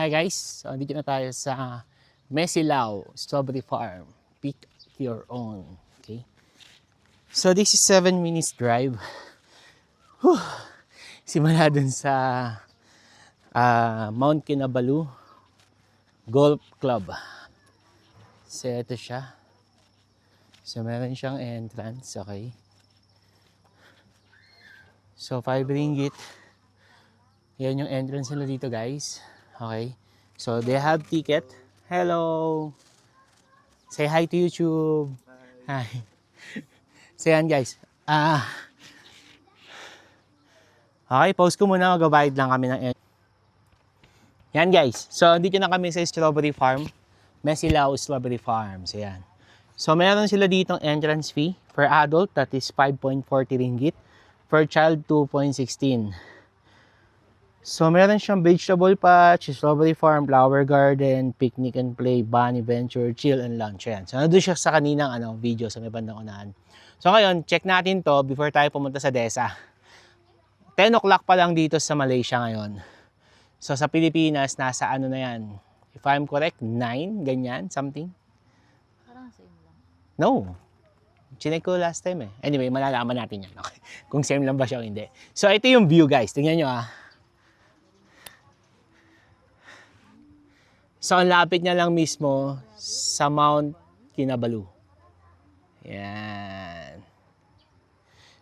Hi guys, so dito na tayo sa Mesilao Strawberry Farm. Pick your own. Okay. So this is 7 minutes drive. Whew. Simula dun sa Mount Kinabalu Golf Club. So ito siya. So meron siyang entrance, okay. So 5 ringgit. Yan yung entrance nila dito guys. Okay. So they have ticket. Hello. Say hi to YouTube. Hi. So yan guys. Okay, pause ko muna. Magbabayad lang kami ng yan guys. So dito na kami sa Strawberry Farm. Mesilao Strawberry Farm. So yan. So meron sila ditong entrance fee. For adult, that is 5.40 ringgit. For child, 2.16. So, meron siyang vegetable patch, strawberry farm, flower garden, picnic and play, bunny venture, chill and lunch. Ayan. So, nandun siya sa kaninang video sa may bandang unahan. So, ngayon, check natin to before tayo pumunta sa DESA. 10 o'clock pa lang dito sa Malaysia ngayon. So, sa Pilipinas, nasa ano na yan? If I'm correct, 9, ganyan, something? Parang same lang. No. Chinek ko last time eh. Anyway, malalaman natin yan. Okay. Kung same lang ba siya o hindi. So, ito yung view guys. Tingnan nyo ah. So, ang lapit niya lang mismo sa Mount Kinabalu. Yan.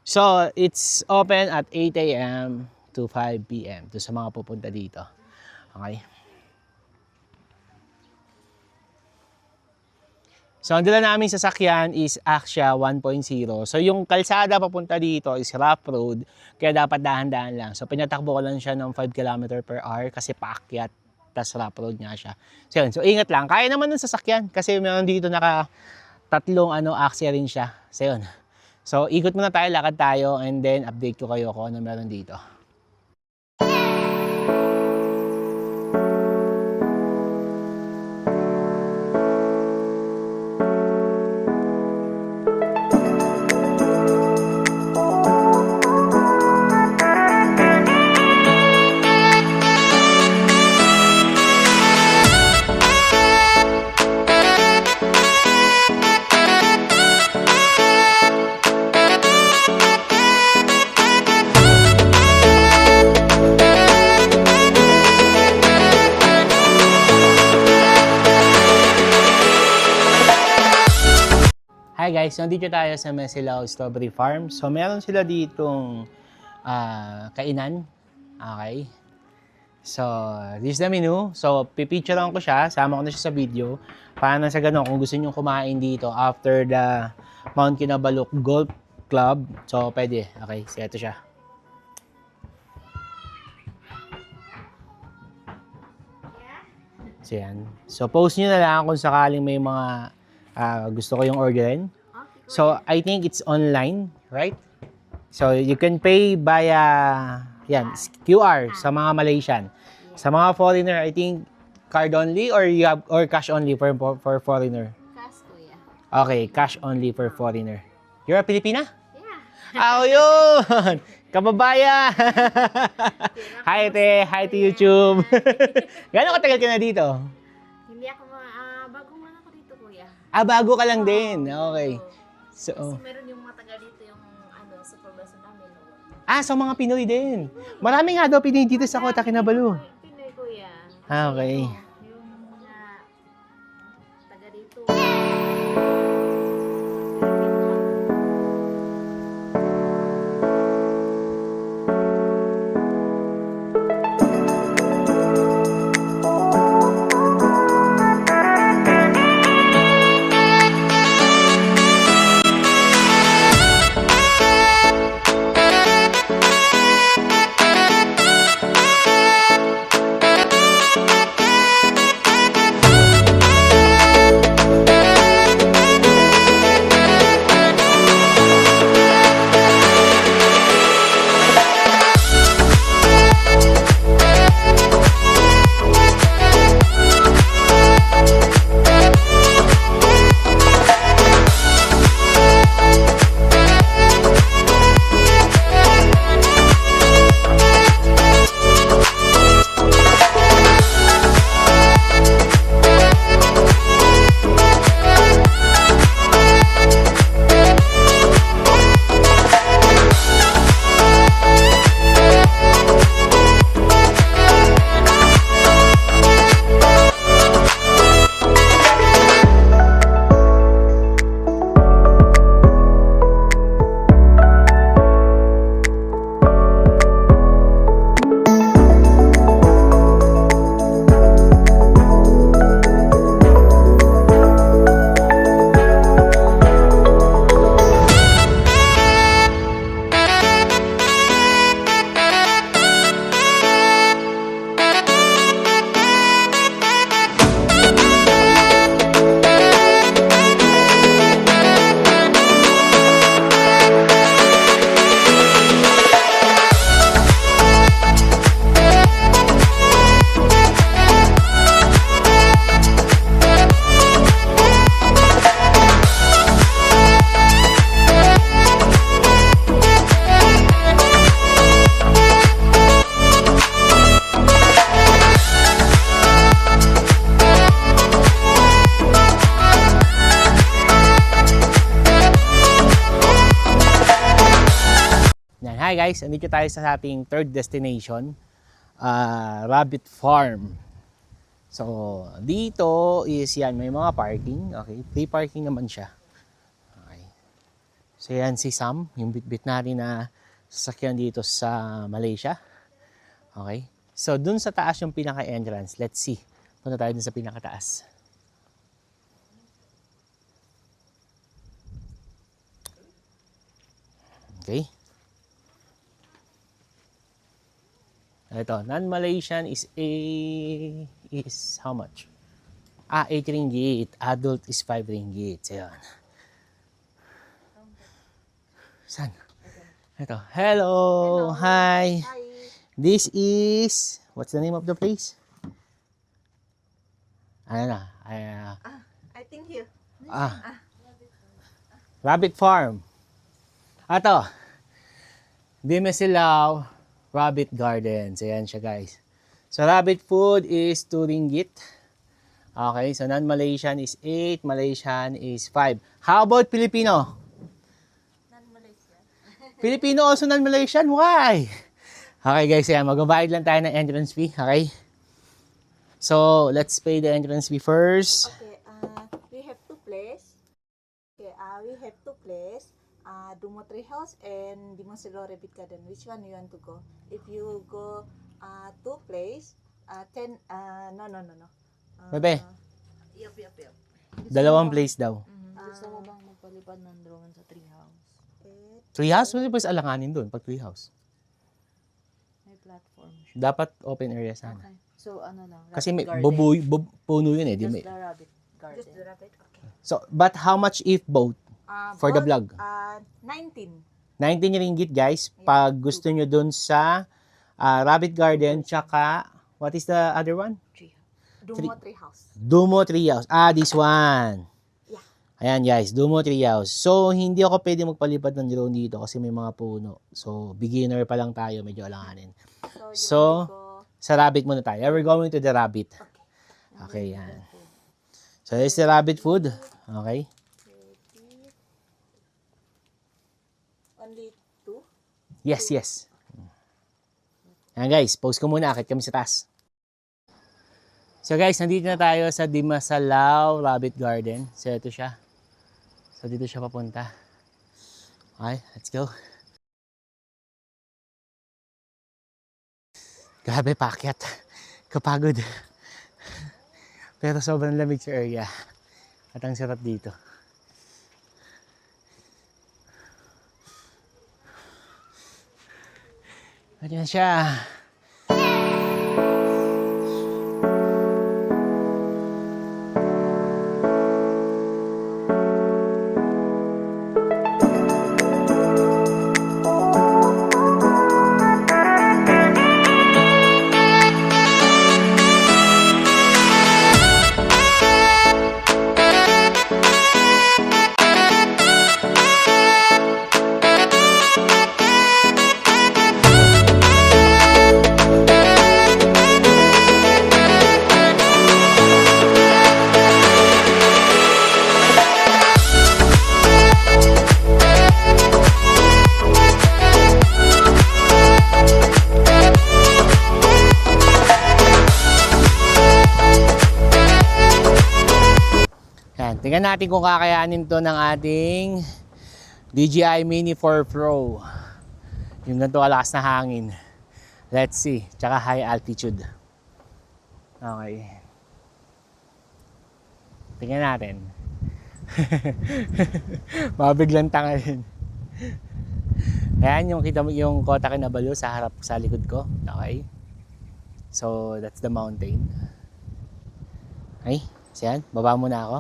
So, it's open at 8 a.m. to 5 p.m. to sa mga pupunta dito. Okay. So, ang dala namin sasakyan is Axia 1.0. So, yung kalsada papunta dito is rough road, kaya dapat dahan-dahan lang. So, pinatakbo ko lang siya ng 5 km per hour kasi paakyat, tas rough road nga siya. So, yun. So, ingat lang. Kaya naman ng sasakyan kasi meron dito tatlong Axia rin siya. So, yun. So, ikot muna tayo, lakad tayo, and then update ko kayo kung ano meron dito. Hi guys, nandito tayo sa Mesilao Strawberry Farm. So meron sila ditong kainan. Okay. So this is the menu. So pipicturean ko siya, sama ko na siya sa video. Para na sa ganun, kung gusto niyo kumain dito after the Mount Kinabalu Golf Club, so pwede. Okay, so ito siya. So yan. So post nyo na lang kung sakaling may mga gusto ko yung orderin. So, I think it's online, right? So, you can pay via yan, QR sa mga Malaysian. Sa mga foreigner, I think card only or you have or cash only for foreigner? Cash, kuya. Okay, cash only for foreigner. You're a Filipina? Yeah. Oh, yun! Kababayan! Hi, te! Hi to YouTube! Gano'ng katagal ka na dito? Hindi ako bago man ako dito, kuya. Bago ka lang din. Okay. So, Kasi meron yung matagal dito yung supervisor namin. so mga Pinoy din. Marami nga daw Pinoy dito sa Kota Kinabalu. Pinoy, kuya. Okay. Yung mga taga dito. guys, andito tayo sa ating third destination, Rabbit Farm. So, dito is yan, may mga parking. Okay, free parking naman siya. Okay. So, yan si Sam, yung bitbit natin na sasakyan dito sa Malaysia. Okay. So, dun sa taas yung pinaka-entrance. Let's see. Punta tayo dun sa pinaka-taas. Okay. Ito, non-Malaysian is how much? 8 ringgit. Adult is 5 ringgit. So, yan. Saan? Ito. Hello. Hi. This is, what's the name of the place? Ano na? I think here. Rabbit Farm. Ato. Dimesilao Rabbit Garden. So, yan siya, guys. So, rabbit food is 2 ringgit. Okay, so non-Malaysian is 8, Malaysian is 5. How about Filipino? Non-Malaysian. Filipino also non-Malaysian? Why? Okay, guys, yan. Magbabayad lang tayo ng entrance fee. Okay? So, let's pay the entrance fee first. Okay, we have two places. Okay, we have two places. Dormitory house and Dimasilao Rabbit Garden. Which one you want to go? If you go two place, 10 no. Bebe, Yup. dalawang place daw. Gusto mo bang magpalipad ng drone sa treehouse? Treehouse? Pwede pa alahanin doon pag treehouse. May platform siya. Dapat open area sana. Okay. So, ano lang? Kasi may rabbit garden. puno yun eh. Di Just may, the rabbit garden. Just the rabbit. Okay. so, but how much if both? For the vlog? 19. 19 ringgit, guys. Pag gusto nyo doon sa Rabbit Garden, tsaka, what is the other one? Dormitory house. Dumo Treehouse. This one. Yeah. Ayan, guys. Dumo Treehouse. So, hindi ako pwede magpalipad ng drone dito kasi may mga puno. So, beginner pa lang tayo. Medyo alanganin. So, So, you go. sa rabbit muna tayo. We're going to the rabbit. Okay, yan. So, this is the rabbit food. Okay. Only two. Yes. Yan, guys. Pause ko muna. Akit kami sa taas. So, guys, nandito na tayo sa Dimasilao Rabbit Garden. So, ito siya. So, dito siya papunta. Okay, let's go. Grabe, paakyat. Kapagod. Pero sobrang lamig sa area. At ang sarap dito. Ayan siya. Tingnan natin kung kakayanin to ng ating DJI Mini 4 Pro. Yung ganito kalakas na hangin. Let's see. Tsaka high altitude. Okay. Tingnan natin. Mabiglang tanga rin. Ayan yung kita mo yung Kota Kinabalu sa harap sa likod ko. Okay. So that's the mountain. Okay. So yan. Baba muna ako.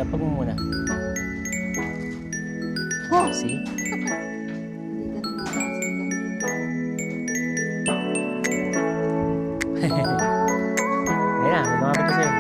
Lapag mo muna. Oh, see? Hindi ka naman Ayan, may lumapit na sa'yo.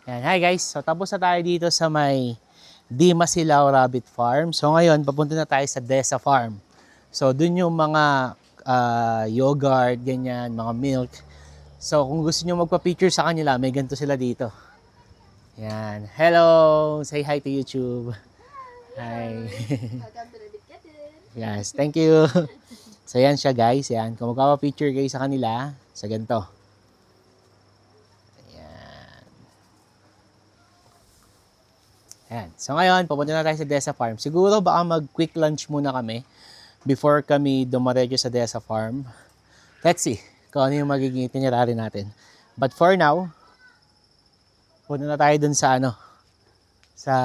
Yan, hi guys. So tapos na tayo dito sa may Dimasilaw Rabbit Farm. So ngayon, papunta na tayo sa Desa Farm. So dun yung mga yogurt, ganyan, mga milk. So kung gusto nyo magpa-picture sa kanila, may ganito sila dito. Yan. Hello! Say hi to YouTube. Hi. Welcome to Rabbit Garden. Yes, thank you. So yan siya guys. Yan. Kung magpapa-picture kayo sa kanila, sa ganito. Ayan. So ngayon, pupunta na tayo sa Desa Farm. Siguro baka mag-quick lunch muna kami before kami dumaretso sa Desa Farm. Let's see kung ano yung magiging itinerary natin. But for now, punta na tayo dun sa sa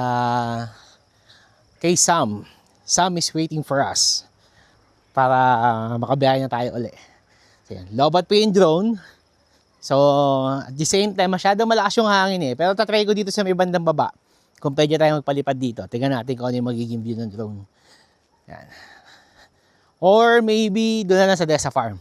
kay Sam. Sam is waiting for us para makabiyahe na tayo uli. So yan, lobat po yung drone. So at the same time, masyadong malakas yung hangin Pero tatry ko dito sa may bandang baba. Kung pwede tayo magpalipad dito, tingnan natin kung ano yung magiging view ng drone. Yan. Or maybe doon na lang sa Desa Farm.